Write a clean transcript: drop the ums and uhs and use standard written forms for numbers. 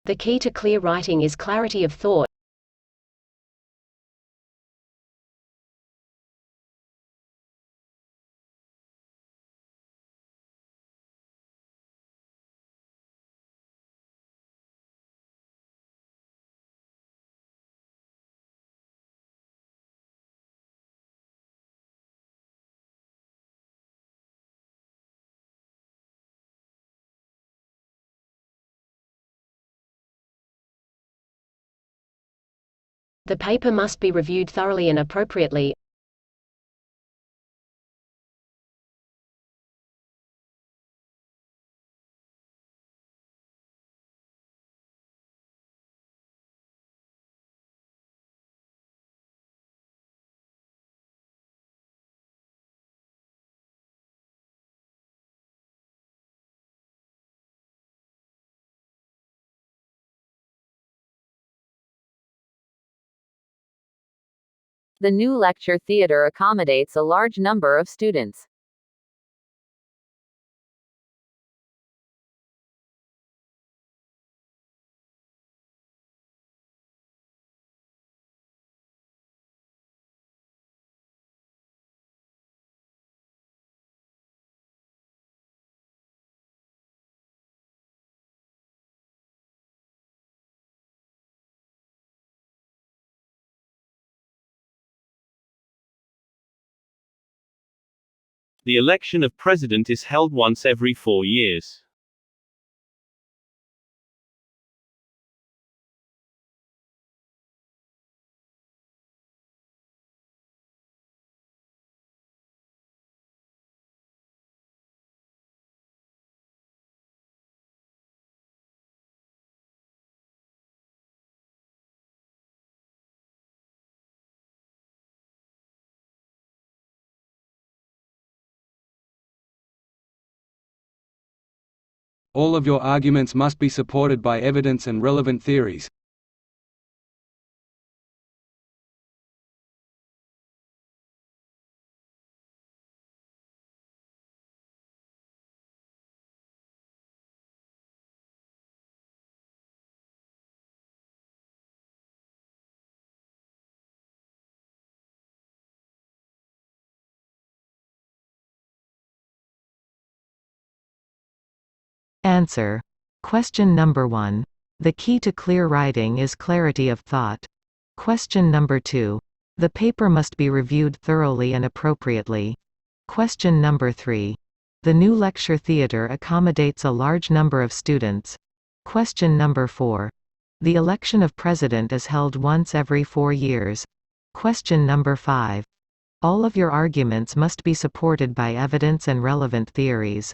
The key to clear writing is clarity of thought. The paper must be reviewed thoroughly and appropriately. The new lecture theater accommodates a large number of students. The election of president is held once every 4 years. All of your arguments must be supported by evidence and relevant theories. Answer. Question number 1. The key to clear writing is clarity of thought. Question number 2. The paper must be reviewed thoroughly and appropriately. Question number 3. The new lecture theater accommodates a large number of students. Question number 4. The election of president is held once every 4 years. Question number 5. All of your arguments must be supported by evidence and relevant theories.